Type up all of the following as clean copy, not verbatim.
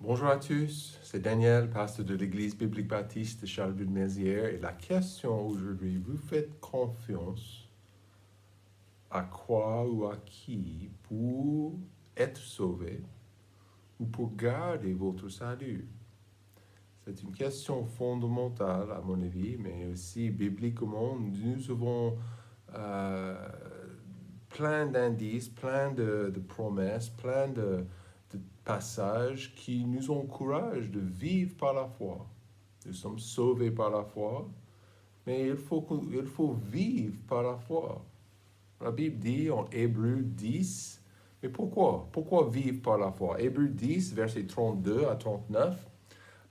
Bonjour à tous, c'est Daniel, pasteur de l'Église biblique baptiste de Charleville-Mézières. Et la question aujourd'hui, vous faites confiance à quoi ou à qui pour être sauvé ou pour garder votre salut? C'est une question fondamentale à mon avis, mais aussi bibliquement, nous avons euh, plein d'indices, plein de promesses, plein de passages qui nous encouragent de vivre par la foi. Nous sommes sauvés par la foi, mais il faut vivre par la foi. La Bible dit en Hébreux 10, mais pourquoi? Pourquoi vivre par la foi? Hébreux 10, versets 32 à 39,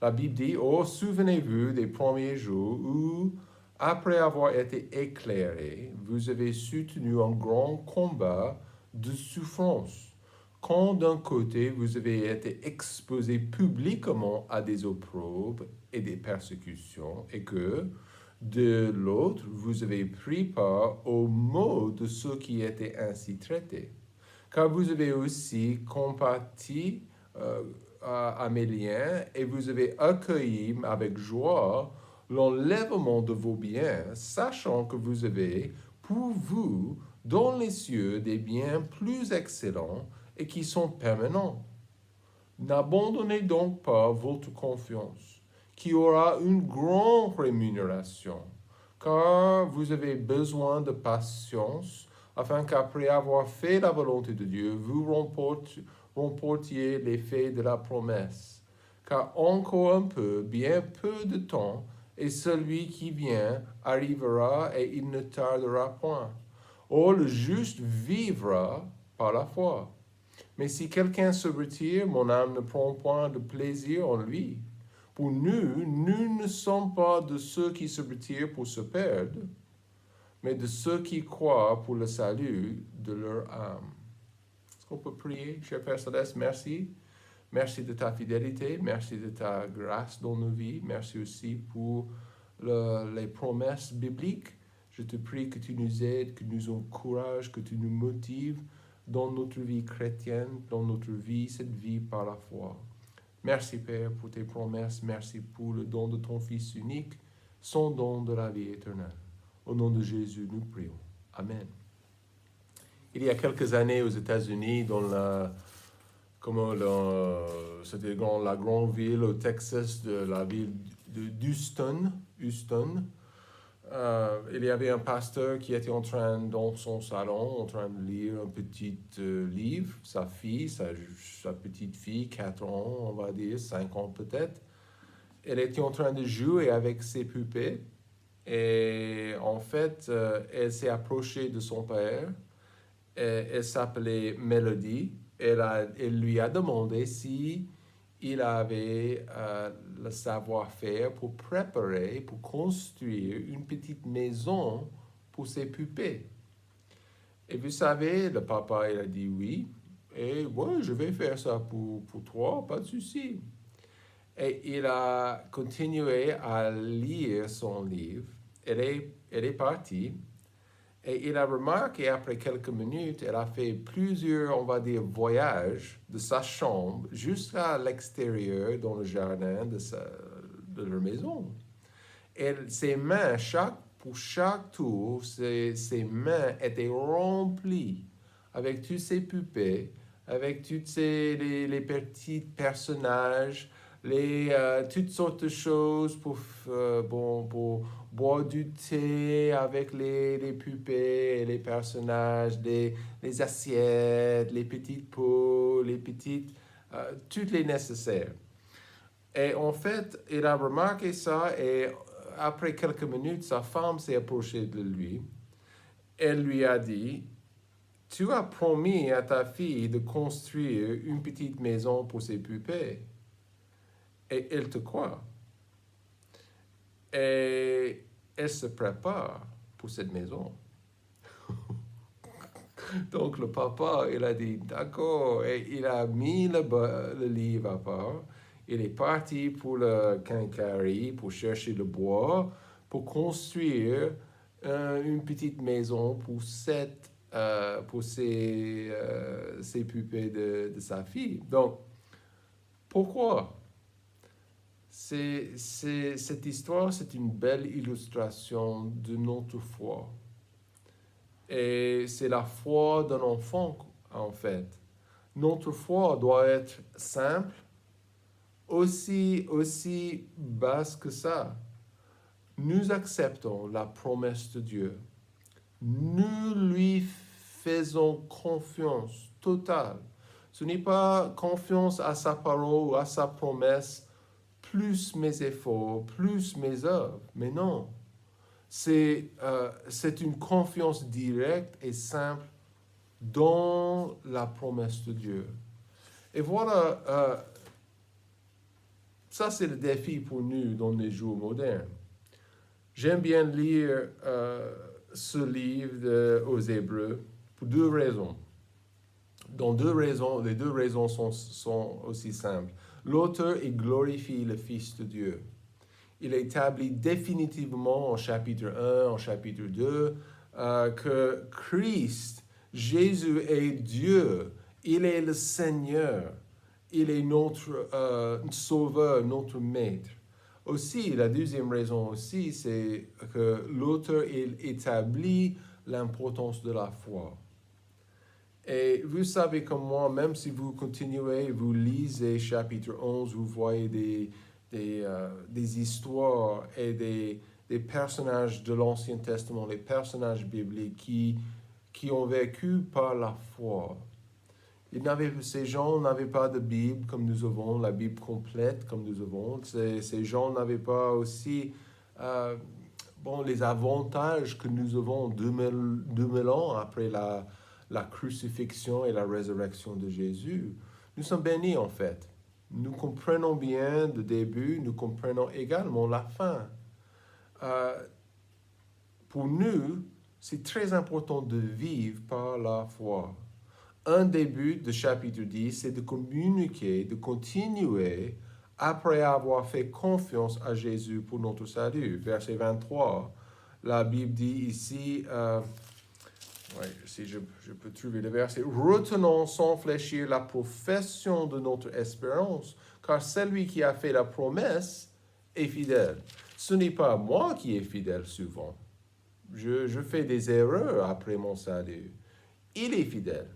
la Bible dit, oh, souvenez-vous des premiers jours où, après avoir été éclairés, vous avez soutenu un grand combat de souffrance. Quand d'un côté vous avez été exposé publiquement à des opprobes et des persécutions, et que, de l'autre, vous avez pris part aux maux de ceux qui étaient ainsi traités. Car vous avez aussi compati à mes liens et vous avez accueilli avec joie l'enlèvement de vos biens, sachant que vous avez pour vous dans les cieux des biens plus excellents et qui sont permanents. N'abandonnez donc pas votre confiance, qui aura une grande rémunération, car vous avez besoin de patience, afin qu'après avoir fait la volonté de Dieu, vous remportiez l'effet de la promesse. Car encore un peu, bien peu de temps, et celui qui vient arrivera et il ne tardera point. Or, le juste vivra par la foi. Mais si quelqu'un se retire, mon âme ne prend point de plaisir en lui. Pour nous ne sommes pas de ceux qui se retirent pour se perdre, mais de ceux qui croient pour le salut de leur âme. Est-ce qu'on peut prier, cher Père Céleste? Merci. Merci de ta fidélité, merci de ta grâce dans nos vies, merci aussi pour les promesses bibliques. Je te prie que tu nous aides, que tu nous encourages, que tu nous motives dans notre vie chrétienne, dans notre vie, cette vie par la foi. Merci Père pour tes promesses, merci pour le don de ton Fils unique, son don de la vie éternelle. Au nom de Jésus, nous prions. Amen. Il y a quelques années aux États-Unis, c'était dans la grande ville au Texas, de la ville d'Houston, il y avait un pasteur qui était dans son salon, en train de lire un petit livre. Sa fille, sa petite fille, 4 ans, on va dire, 5 ans peut-être, elle était en train de jouer avec ses poupées. Et en fait, elle s'est approchée de son père. Elle s'appelait Melody. Elle lui a demandé si il avait le savoir-faire pour préparer, pour construire une petite maison pour ses poupées. Et vous savez, le papa, il a dit oui. Et ouais, je vais faire ça pour toi, pas de souci. Et il a continué à lire son livre. Elle est partie. Et il a remarqué, après quelques minutes, elle a fait plusieurs, on va dire, voyages de sa chambre jusqu'à l'extérieur, dans le jardin de leur maison. Et ses mains, pour chaque tour, ses mains étaient remplies avec tous ces poupées, avec tous les petits personnages, toutes sortes de choses pour boire du thé avec les poupées et les personnages, les assiettes, les petites pots, toutes les nécessaires. Et en fait, il a remarqué ça et après quelques minutes, sa femme s'est approchée de lui. Elle lui a dit, tu as promis à ta fille de construire une petite maison pour ses poupées. Et elle te croit. Et elle se prépare pour cette maison. Donc le papa, il a dit, d'accord, et il a mis le livre à part. Il est parti pour le quincaillerie, pour chercher le bois, pour construire une petite maison pour ses poupées de sa fille. Donc, Pourquoi? Cette histoire, c'est une belle illustration de notre foi. Et c'est la foi d'un enfant, en fait. Notre foi doit être simple, aussi basse que ça. Nous acceptons la promesse de Dieu. Nous lui faisons confiance totale. Ce n'est pas confiance à sa parole ou à sa promesse, plus mes efforts, plus mes œuvres. Mais non, c'est une confiance directe et simple dans la promesse de Dieu. Et voilà, ça c'est le défi pour nous dans les jours modernes. J'aime bien lire ce livre aux Hébreux pour deux raisons. Les deux raisons sont aussi simples. L'auteur, il glorifie le Fils de Dieu. Il établit définitivement en chapitre 1, en chapitre 2, que Christ, Jésus est Dieu, il est le Seigneur, il est notre Sauveur, notre Maître. Aussi, la deuxième raison aussi, c'est que l'auteur, il établit l'importance de la foi. Et vous savez comme moi, même si vous continuez, vous lisez chapitre 11, vous voyez des histoires et des personnages de l'Ancien Testament, les personnages bibliques qui ont vécu par la foi. Ces gens n'avaient pas de Bible comme nous avons, la Bible complète comme nous avons. Ces gens n'avaient pas aussi les avantages que nous avons 2000 ans après la crucifixion et la résurrection de Jésus. Nous sommes bénis en fait. Nous comprenons bien le début, nous comprenons également la fin. Pour nous, c'est très important de vivre par la foi. Un des buts de chapitre 10, c'est de communiquer, de continuer après avoir fait confiance à Jésus pour notre salut. Verset 23, la Bible dit ici, si je peux trouver le verset, « Retenons sans fléchir la profession de notre espérance, car celui qui a fait la promesse est fidèle. » Ce n'est pas moi qui est fidèle souvent. Je fais des erreurs après mon salut. Il est fidèle.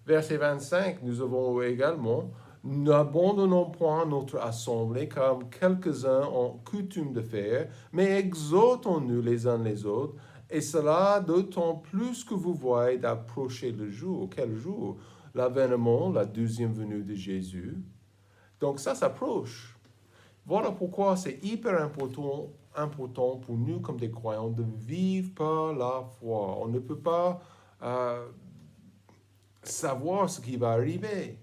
Verset 25, nous avons également, « N'abandonnons point notre assemblée comme quelques-uns ont coutume de faire, mais exhortons-nous les uns les autres, et cela d'autant plus que vous voyez d'approcher le jour. » Quel jour? L'avènement, la deuxième venue de Jésus. Donc ça s'approche. Voilà pourquoi c'est hyper important pour nous comme des croyants de vivre par la foi. On ne peut pas savoir ce qui va arriver.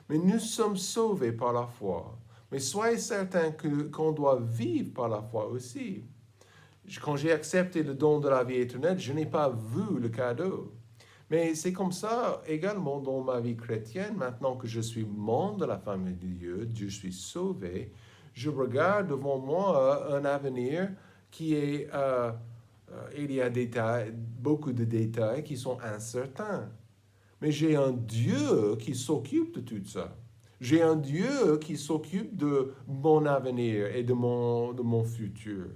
Mais nous sommes sauvés par la foi. Mais soyez certains qu'on doit vivre par la foi aussi. Quand j'ai accepté le don de la vie éternelle, je n'ai pas vu le cadeau. Mais c'est comme ça également dans ma vie chrétienne. Maintenant que je suis membre de la famille de Dieu, je suis sauvé, je regarde devant moi un avenir qui est... il y a beaucoup de détails qui sont incertains. Mais j'ai un Dieu qui s'occupe de tout ça. J'ai un Dieu qui s'occupe de mon avenir et de mon futur.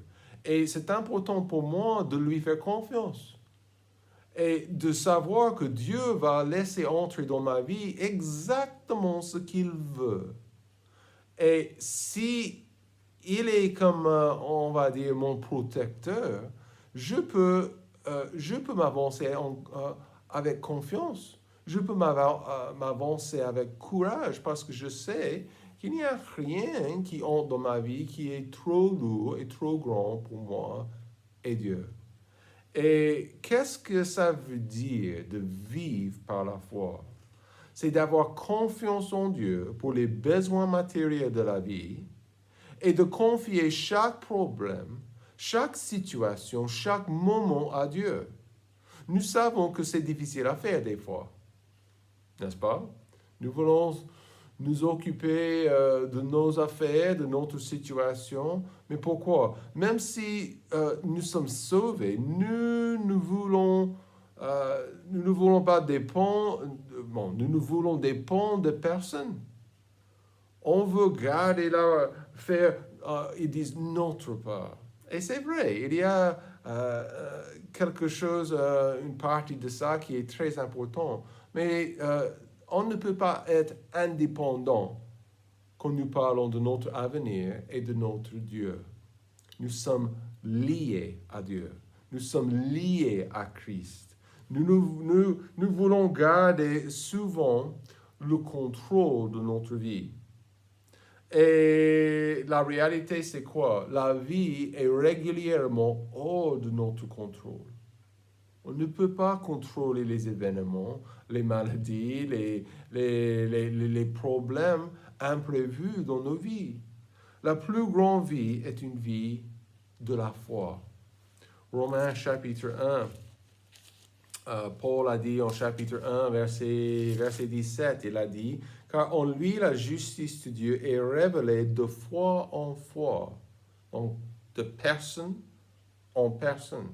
Et c'est important pour moi de lui faire confiance. Et de savoir que Dieu va laisser entrer dans ma vie exactement ce qu'il veut. Et si il est comme, on va dire, mon protecteur, je peux m'avancer avec confiance. Je peux m'avancer avec courage parce que je sais qu'il n'y a rien qui entre dans ma vie qui est trop lourd et trop grand pour moi et Dieu. Et qu'est-ce que ça veut dire de vivre par la foi? C'est d'avoir confiance en Dieu pour les besoins matériels de la vie et de confier chaque problème, chaque situation, chaque moment à Dieu. Nous savons que c'est difficile à faire des fois. N'est-ce pas? Nous voulons nous occuper de nos affaires, de notre situation. Mais pourquoi? Même si nous sommes sauvés, nous ne voulons pas dépendre, nous ne voulons dépendre de personne. On veut garder ils disent notre part. Et c'est vrai, il y a quelque chose, une partie de ça qui est très important. Mais on ne peut pas être indépendant quand nous parlons de notre avenir et de notre Dieu. Nous sommes liés à Dieu. Nous sommes liés à Christ. Nous voulons garder souvent le contrôle de notre vie. Et la réalité, c'est quoi? La vie est régulièrement hors de notre contrôle. On ne peut pas contrôler les événements, les maladies, les problèmes imprévus dans nos vies. La plus grande vie est une vie de la foi. Romains chapitre 1, Paul a dit en chapitre 1, verset 17, il a dit, « Car en lui la justice de Dieu est révélée de foi en foi, donc de personne en personne.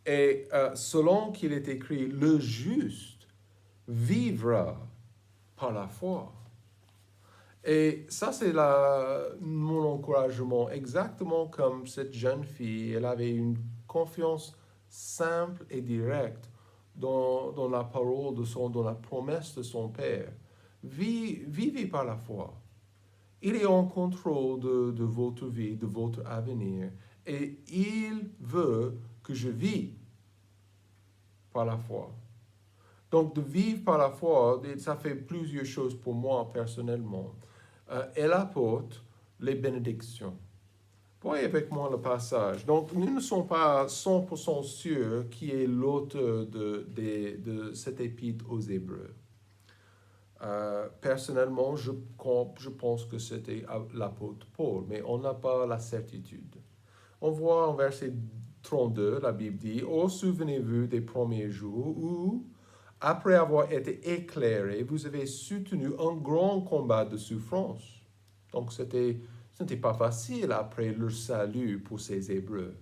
Et selon qu'il est écrit, le juste vivra par la foi. » Et ça, c'est mon encouragement, exactement comme cette jeune fille, elle avait une confiance simple et directe dans la parole dans la promesse de son Père. Vivez par la foi. Il est en contrôle de votre vie, de votre avenir, et il veut que je vis par la foi. Donc, de vivre par la foi, ça fait plusieurs choses pour moi personnellement. Elle apporte les bénédictions. Voyez avec moi le passage. Donc, nous ne sommes pas 100% sûrs qui est l'auteur de cette épître aux Hébreux. Personnellement, je pense que c'était l'apôtre Paul, mais on n'a pas la certitude. On voit en verset 32, la Bible dit, « Oh, souvenez-vous des premiers jours où, après avoir été éclairé, vous avez soutenu un grand combat de souffrance. » Donc, ce n'était pas facile après le salut pour ces Hébreux.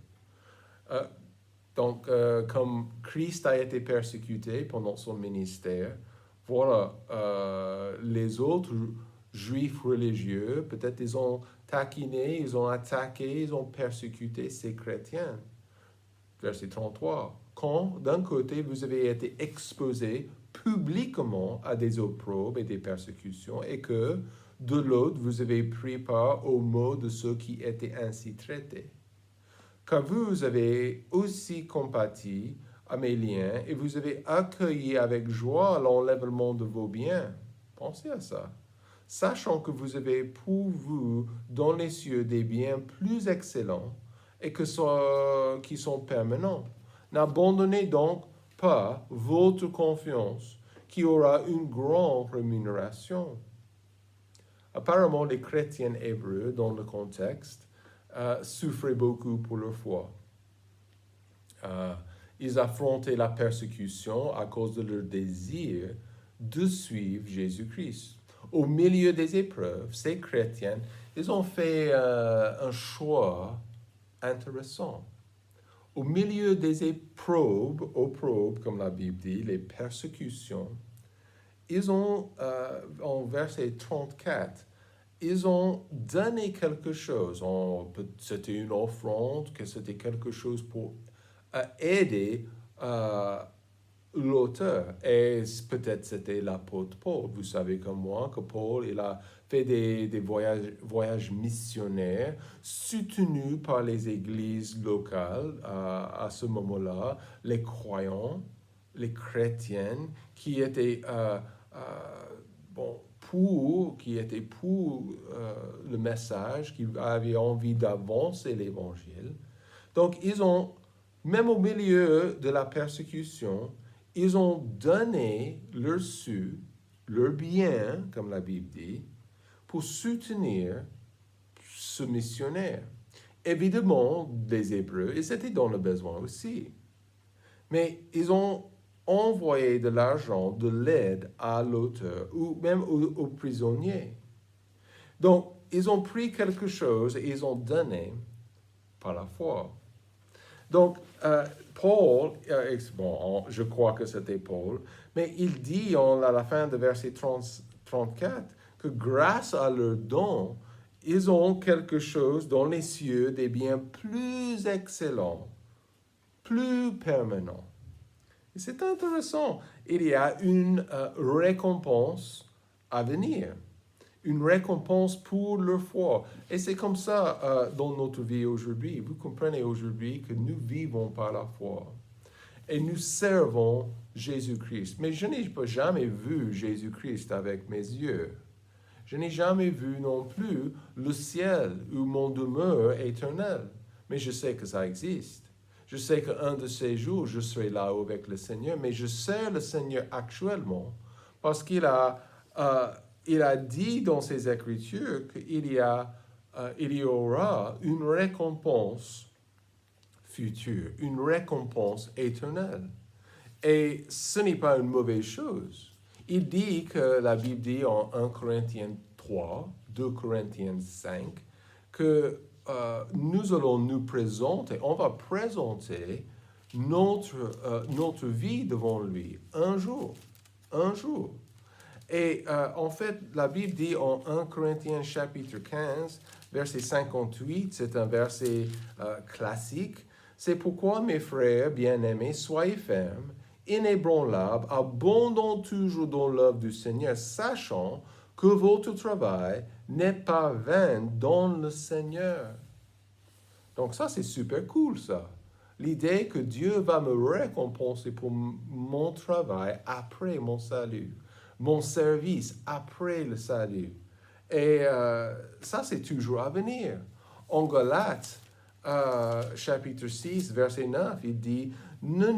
Comme Christ a été persécuté pendant son ministère, voilà, les autres juifs religieux, peut-être ils ont taquiné, ils ont attaqué, ils ont persécuté ces chrétiens. Verset 33. Quand, d'un côté, vous avez été exposés publiquement à des opprobes et des persécutions, et que, de l'autre, vous avez pris part aux maux de ceux qui étaient ainsi traités. Car vous avez aussi compati à mes liens, et vous avez accueilli avec joie l'enlèvement de vos biens. Pensez à ça. Sachant que vous avez pour vous dans les cieux des biens plus excellents, et qui sont permanents. N'abandonnez donc pas votre confiance, qui aura une grande rémunération. Apparemment, les chrétiens hébreux, dans le contexte, souffraient beaucoup pour leur foi. Ils affrontaient la persécution à cause de leur désir de suivre Jésus-Christ. Au milieu des épreuves, ces chrétiens, ils ont fait un choix intéressant. Au milieu des opprobes, comme la Bible dit, les persécutions, ils ont, en verset 34, ils ont donné quelque chose. C'était une offrande, que c'était quelque chose pour aider l'auteur. Et peut-être c'était l'apôtre Paul. Vous savez comme moi que Paul, il a fait des voyages missionnaires soutenus par les églises locales à ce moment-là, les croyants, les chrétiennes qui étaient pour le message, qui avaient envie d'avancer l'évangile. Donc, même au milieu de la persécution, ils ont donné leur su, leur bien, comme la Bible dit, pour soutenir ce missionnaire. Évidemment, les Hébreux, ils étaient dans le besoin aussi. Mais ils ont envoyé de l'argent, de l'aide à l'auteur ou même aux prisonniers. Donc, ils ont pris quelque chose et ils ont donné par la foi. Donc, Paul, je crois que c'était Paul, mais il dit à la fin de verset 34 que grâce à leurs dons, ils ont quelque chose dans les cieux des biens plus excellents, plus permanents. Et c'est intéressant. Il y a une récompense à venir, une récompense pour leur foi. Et c'est comme ça dans notre vie aujourd'hui. Vous comprenez aujourd'hui que nous vivons par la foi et nous servons Jésus-Christ. Mais je n'ai jamais vu Jésus-Christ avec mes yeux. Je n'ai jamais vu non plus le ciel où mon demeure éternelle. Mais je sais que ça existe. Je sais qu'un de ces jours, je serai là-haut avec le Seigneur, mais je sers le Seigneur actuellement parce qu'il a dit dans ses Écritures qu'il y aura une récompense future, une récompense éternelle. Et ce n'est pas une mauvaise chose. Il dit que la Bible dit en 1 Corinthiens 3, 2 Corinthiens 5, que nous allons nous présenter, on va présenter notre vie devant lui un jour, un jour. Et en fait, la Bible dit en 1 Corinthiens chapitre 15, verset 58, c'est un verset classique. C'est pourquoi, mes frères bien-aimés, soyez fermes, inébranlables, abondant toujours dans l'œuvre du Seigneur, sachant que votre travail n'est pas vain dans le Seigneur. Donc ça, c'est super cool, ça. L'idée que Dieu va me récompenser pour mon travail après mon salut, mon service après le salut. Et ça, c'est toujours à venir. En Galates, chapitre 6, verset 9, il dit « Ne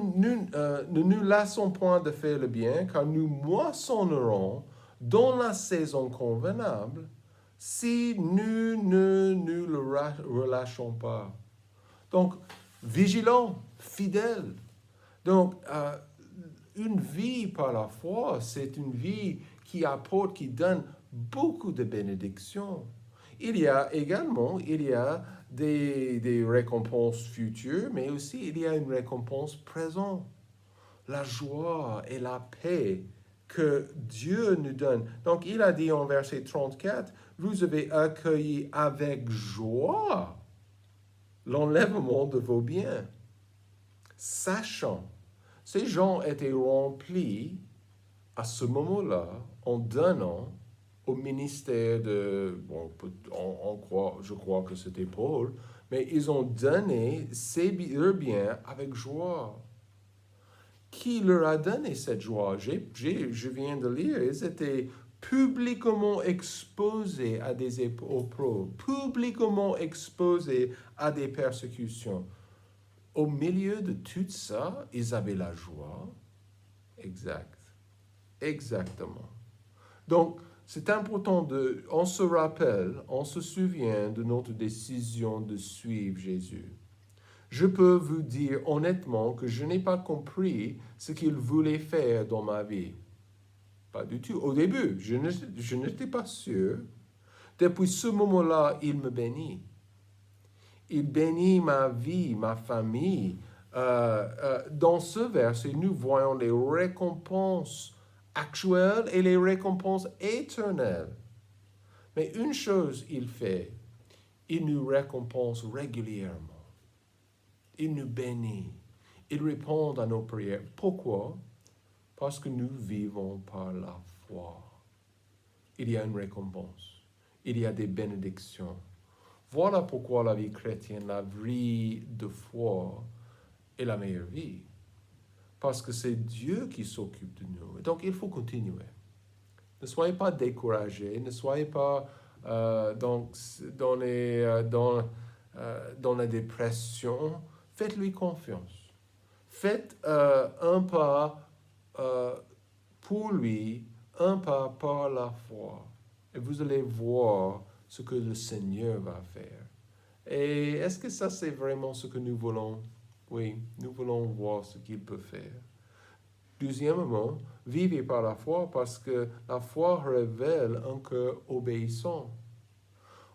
nous lassons point de faire le bien, car nous moissonnerons dans la saison convenable, si nous ne nous le relâchons pas. » Donc, vigilant, fidèle. Donc, une vie par la foi, c'est une vie qui apporte, qui donne beaucoup de bénédictions. Il y a des récompenses futures, mais aussi il y a une récompense présente. La joie et la paix que Dieu nous donne. Donc, il a dit en verset 34, « Vous avez accueilli avec joie l'enlèvement de vos biens. » Sachant, ces gens étaient remplis à ce moment-là en donnant au ministère de, je crois que c'était Paul, mais ils ont donné leurs biens avec joie. Qui leur a donné cette joie? Je viens de lire, ils étaient publiquement exposés à des épreuves, publiquement exposés à des persécutions. Au milieu de tout ça, ils avaient la joie. Exactement. Donc, c'est important on se rappelle, on se souvient de notre décision de suivre Jésus. Je peux vous dire honnêtement que je n'ai pas compris ce qu'il voulait faire dans ma vie. Pas du tout. Au début, je n'étais pas sûr. Depuis ce moment-là, il me bénit. Il bénit ma vie, ma famille. Dans ce verset, nous voyons les récompenses actuelles et les récompenses éternelles. Mais une chose il fait, il nous récompense régulièrement. Il nous bénit. Il répond à nos prières. Pourquoi? Parce que nous vivons par la foi. Il y a une récompense. Il y a des bénédictions. Voilà pourquoi la vie chrétienne, la vie de foi est la meilleure vie. Parce que c'est Dieu qui s'occupe de nous. Donc, il faut continuer. Ne soyez pas découragés. Ne soyez pas dans la dépression. Faites-lui confiance. Faites un pas pour lui, un pas par la foi. Et vous allez voir ce que le Seigneur va faire. Et est-ce que ça, c'est vraiment ce que nous voulons? Oui, nous voulons voir ce qu'il peut faire. Deuxièmement, vivez par la foi parce que la foi révèle un cœur obéissant.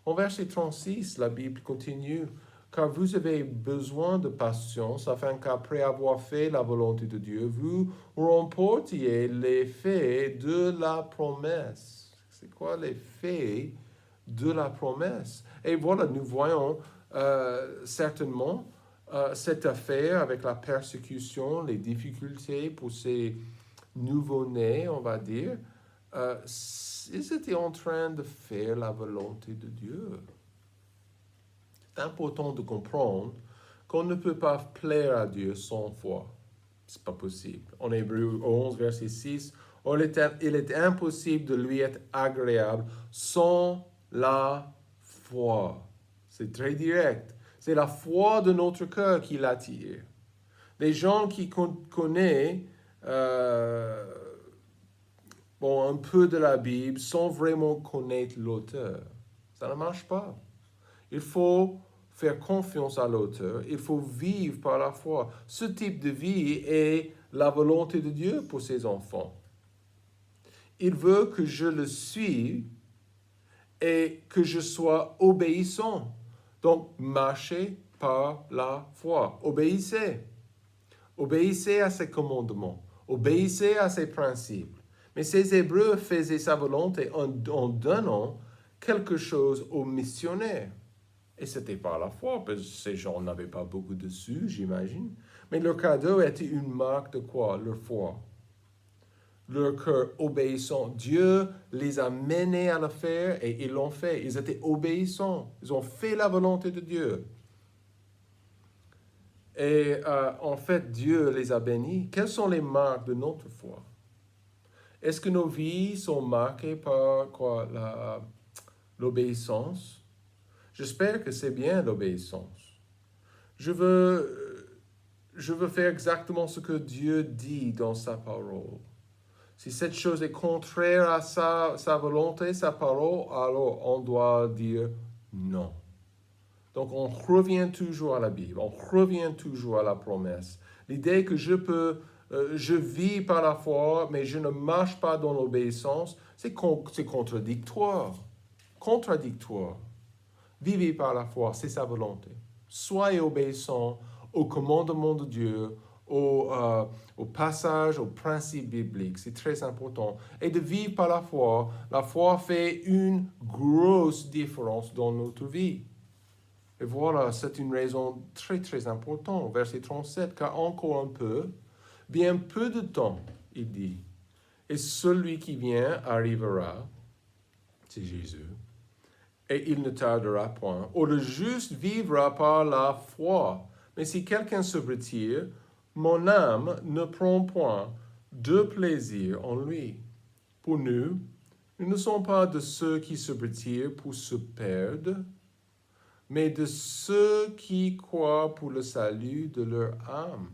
En verset 36, la Bible continue. Car vous avez besoin de patience, afin qu'après avoir fait la volonté de Dieu, vous remportiez l'effet de la promesse. C'est quoi l'effet de la promesse? Et voilà, nous voyons certainement cette affaire avec la persécution, les difficultés pour ces nouveau-nés, on va dire. Ils étaient en train de faire la volonté de Dieu. C'est important de comprendre qu'on ne peut pas plaire à Dieu sans foi. C'est pas possible. En Hébreux 11, verset 6, il est impossible de lui être agréable sans la foi. C'est très direct. C'est la foi de notre cœur qui l'attire. Les gens qui connaissent un peu de la Bible sans vraiment connaître l'auteur. Ça ne marche pas. Il faut faire confiance à l'auteur. Il faut vivre par la foi. Ce type de vie est la volonté de Dieu pour ses enfants. Il veut que je le suive et que je sois obéissant. Donc, marchez par la foi. Obéissez. Obéissez à ses commandements. Obéissez à ses principes. Mais ces Hébreux faisaient sa volonté en donnant quelque chose aux missionnaires. Et c'était par la foi, parce que ces gens n'avaient pas beaucoup de sous, j'imagine. Mais leur cadeau était une marque de quoi? Leur foi. Leur cœur obéissant. Dieu les a menés à le faire et ils l'ont fait. Ils étaient obéissants. Ils ont fait la volonté de Dieu. Et en fait, Dieu les a bénis. Quelles sont les marques de notre foi? Est-ce que nos vies sont marquées par quoi? L'obéissance? J'espère que c'est bien l'obéissance. Je veux faire exactement ce que Dieu dit dans sa parole. Si cette chose est contraire à sa volonté, sa parole, alors on doit dire non. Donc on revient toujours à la Bible, on revient toujours à la promesse. L'idée que je vis par la foi, mais je ne marche pas dans l'obéissance, c'est contradictoire. Contradictoire. Vivez par la foi, c'est sa volonté. Soyez obéissants au commandement de Dieu, au passage, aux principes bibliques. C'est très important. Et de vivre par la foi fait une grosse différence dans notre vie. Et voilà, c'est une raison très, très importante. Verset 37, car encore un peu, bien peu de temps, il dit, et celui qui vient arrivera, c'est Jésus, et il ne tardera point. Or, le juste vivra par la foi. Mais si quelqu'un se retire, mon âme ne prend point de plaisir en lui. Pour nous ne sommes pas de ceux qui se retirent pour se perdre, mais de ceux qui croient pour le salut de leur âme.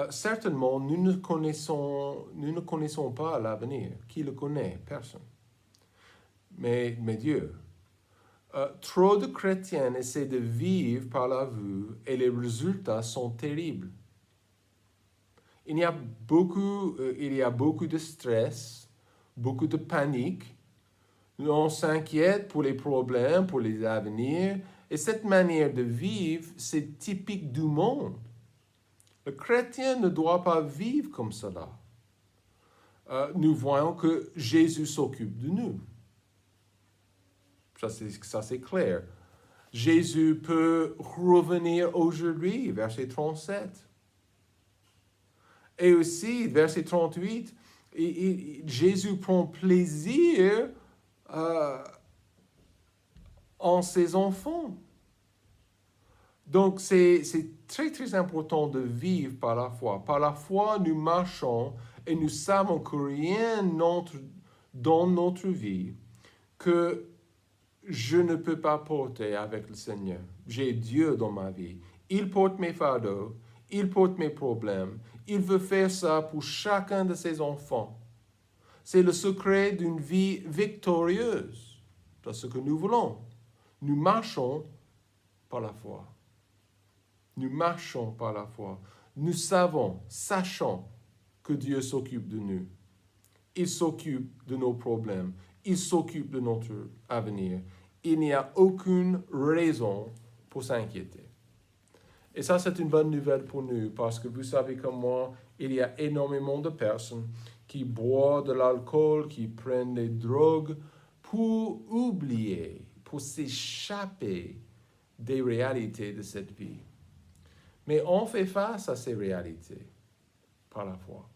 Certainement, nous ne connaissons pas l'avenir. Qui le connaît? Personne. Mais Dieu. Trop de chrétiens essaient de vivre par la vue et les résultats sont terribles. Il y a beaucoup de stress, beaucoup de panique. On s'inquiète pour les problèmes, pour les avenirs. Et cette manière de vivre, c'est typique du monde. Le chrétien ne doit pas vivre comme cela. Nous voyons que Jésus s'occupe de nous. Ça, c'est clair. Jésus peut revenir aujourd'hui, verset 37. Et aussi, verset 38, Jésus prend plaisir en ses enfants. Donc, c'est très, très important de vivre par la foi. Par la foi, nous marchons et nous savons que rien n'entre dans notre vie que je ne peux pas porter avec le Seigneur. J'ai Dieu dans ma vie. Il porte mes fardeaux, il porte mes problèmes. Il veut faire ça pour chacun de ses enfants. C'est le secret d'une vie victorieuse. C'est ce que nous voulons. Nous marchons par la foi. Nous marchons par la foi. Nous sachons que Dieu s'occupe de nous. Il s'occupe de nos problèmes. Il s'occupe de notre avenir. Il n'y a aucune raison pour s'inquiéter. Et ça, c'est une bonne nouvelle pour nous, parce que vous savez comme moi, il y a énormément de personnes qui boivent de l'alcool, qui prennent des drogues pour oublier, pour s'échapper des réalités de cette vie. Mais on fait face à ces réalités par la foi.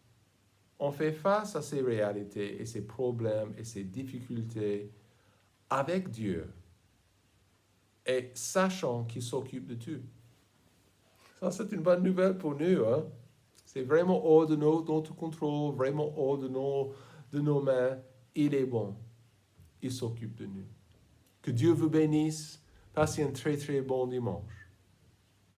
On fait face à ces réalités et ces problèmes et ces difficultés avec Dieu et sachant qu'il s'occupe de tout. Ça, c'est une bonne nouvelle pour nous. Hein? C'est vraiment hors de notre contrôle, vraiment hors de nos mains. Il est bon. Il s'occupe de nous. Que Dieu vous bénisse. Passez un très, très bon dimanche.